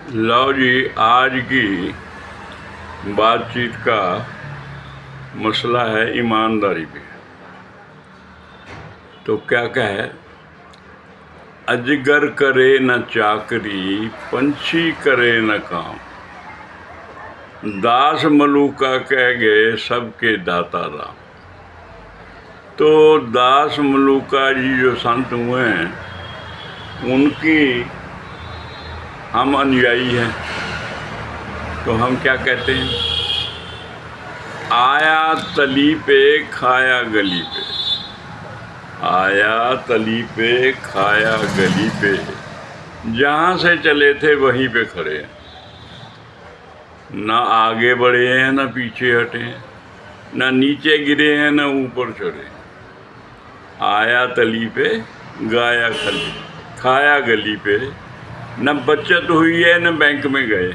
लो जी, आज की बातचीत का मसला है ईमानदारी पे। तो क्या कहे, अजगर करे न चाकरी, पंछी करे न काम, दास मलूका कह गए सबके दाता राम। तो दास मलूका जी जो संत हुए हैं, उनकी हम अनुयायी हैं। तो हम क्या कहते हैं, आया तली पे खाया गली पे, आया तली पे खाया गली पे, जहाँ से चले थे वहीं पे खड़े हैं। ना आगे बढ़े हैं ना पीछे हटे हैं, ना नीचे गिरे हैं ना ऊपर चढ़े। आया तली पे गाया खली, खाया गली पे, न बचत हुई है न बैंक में गए,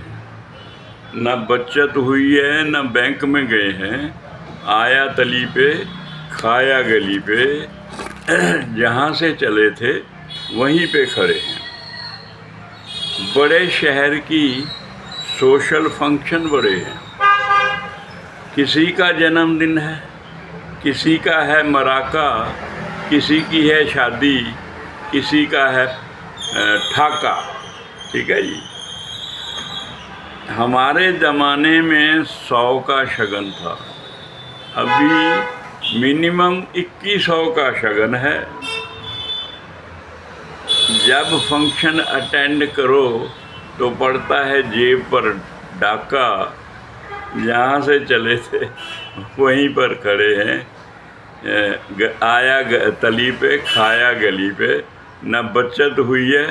न बचत हुई है न बैंक में गए हैं। आया तली पे खाया गली पे, जहाँ से चले थे वहीं पे खड़े हैं। बड़े शहर की सोशल फंक्शन बड़े हैं, किसी का जन्मदिन है, किसी का है मराका, किसी की है शादी, किसी का है ठाका। ठीक है जी। हमारे ज़माने में 100 का शगन था, अभी मिनिमम 2100 का शगन है। जब फंक्शन अटेंड करो तो पड़ता है जेब पर डाका, जहाँ से चले थे वहीं पर खड़े हैं। आया तली पे खाया गली पे, न बचत हुई है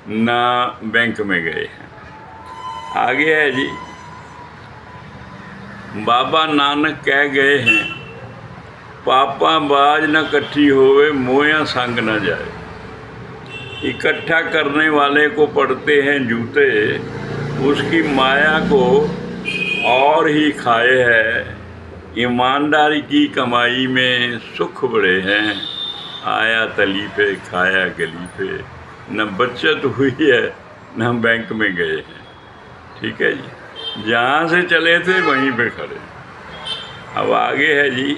ना बैंक में गए हैं। आगे है जी, बाबा नानक कह गए हैं, पापा बाज न कट्ठी होवे, मोया संग न जाए। इकट्ठा करने वाले को पड़ते हैं जूते, उसकी माया को और ही खाए है। ईमानदारी की कमाई में सुख बड़े हैं, आया तली पे खाया गली पे, न बचत हुई है न बैंक में गए हैं। ठीक है जी, जहाँ से चले थे वहीं पे खड़े। अब आगे है जी,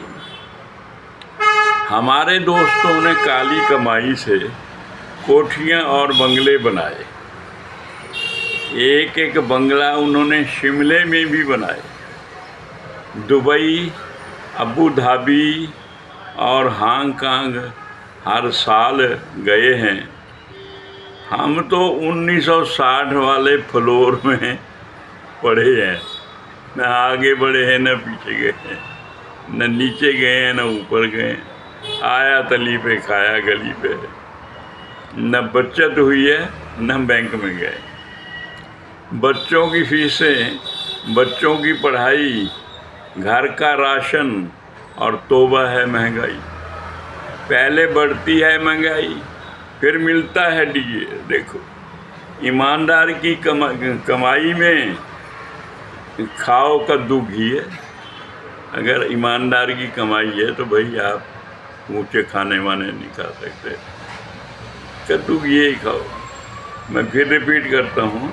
हमारे दोस्तों ने काली कमाई से कोठियाँ और बंगले बनाए। एक एक बंगला उन्होंने शिमले में भी बनाए, दुबई, अबू धाबी और हांगकांग हर साल गए हैं। हम तो 1960 वाले फ्लोर में पढ़े हैं, न आगे बढ़े हैं न पीछे गए हैं, न नीचे गए हैं न ऊपर गए। आया तली पे खाया गली पे, न बचत हुई है न बैंक में गए। बच्चों की फीसें, बच्चों की पढ़ाई, घर का राशन और तौबा है महंगाई। पहले बढ़ती है महंगाई, फिर मिलता है डीए। देखो, ईमानदार की कमाई में खाओ कद्दू घी है। अगर ईमानदार की कमाई है तो भाई आप ऊँचे खाने वाने नहीं खा सकते, कद्दू घी ही खाओ। मैं फिर रिपीट करता हूँ,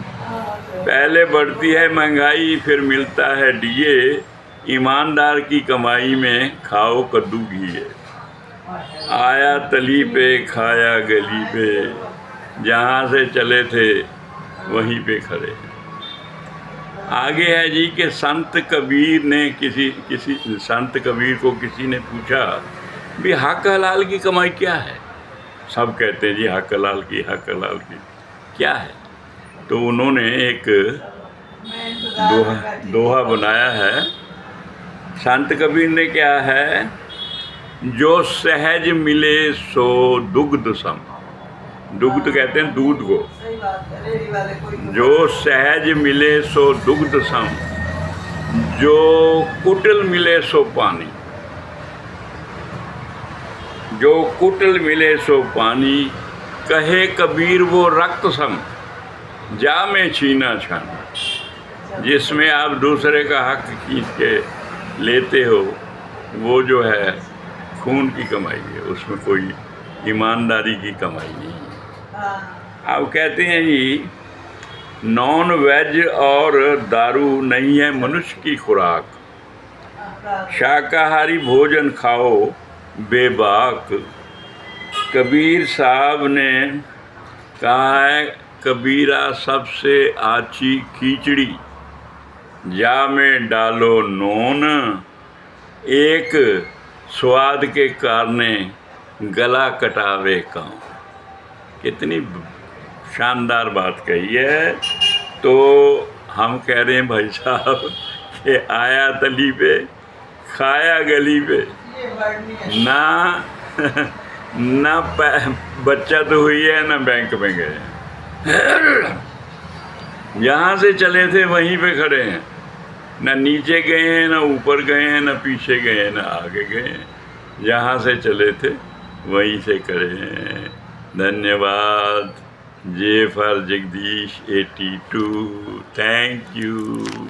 पहले बढ़ती है महंगाई, फिर मिलता है डीए। ईमानदार की कमाई में खाओ कद्दू घी है। आया तली पे खाया गली पे, जहाँ से चले थे वहीं पे खड़े। आगे है जी कि संत कबीर ने किसी संत कबीर को किसी ने पूछा, भी हक हलाल की कमाई क्या है? सब कहते हैं जी हक हलाल की, हक हलाल की क्या है? तो उन्होंने एक दोहा बनाया है। संत कबीर ने क्या है, जो सहज मिले सो दुग्ध सम। दुग्ध कहते हैं दूध को। जो सहज मिले सो दुग्ध सम, जो कुटिल मिले सो पानी। जो कुटिल मिले सो पानी, कहे कबीर वो रक्त सम, जा में छीना छाना। जिसमें आप दूसरे का हक खींच के लेते हो, वो जो है खून की कमाई है, उसमें कोई ईमानदारी की कमाई नहीं है। अब कहते हैं जी, नॉन वेज और दारू नहीं है मनुष्य की खुराक। शाकाहारी भोजन खाओ बेबाक। कबीर साहब ने कहा है, कबीरा सबसे आची खिचड़ी, जा में डालो नून, एक स्वाद के कारणे गला कटावे काऊं। कितनी शानदार बात कही है। तो हम कह रहे हैं भाई साहब कि आया तली पे खाया गली पे, ना ना बच्चा तो हुई है ना बैंक में गए, जहाँ से चले थे वहीं पे खड़े हैं, ना नीचे गए हैं ना ऊपर गए हैं ना पीछे गए हैं ना आगे गए हैं, जहाँ से चले थे वहीं से खड़े हैं। धन्यवाद। J for Jagdish 82। Thank you.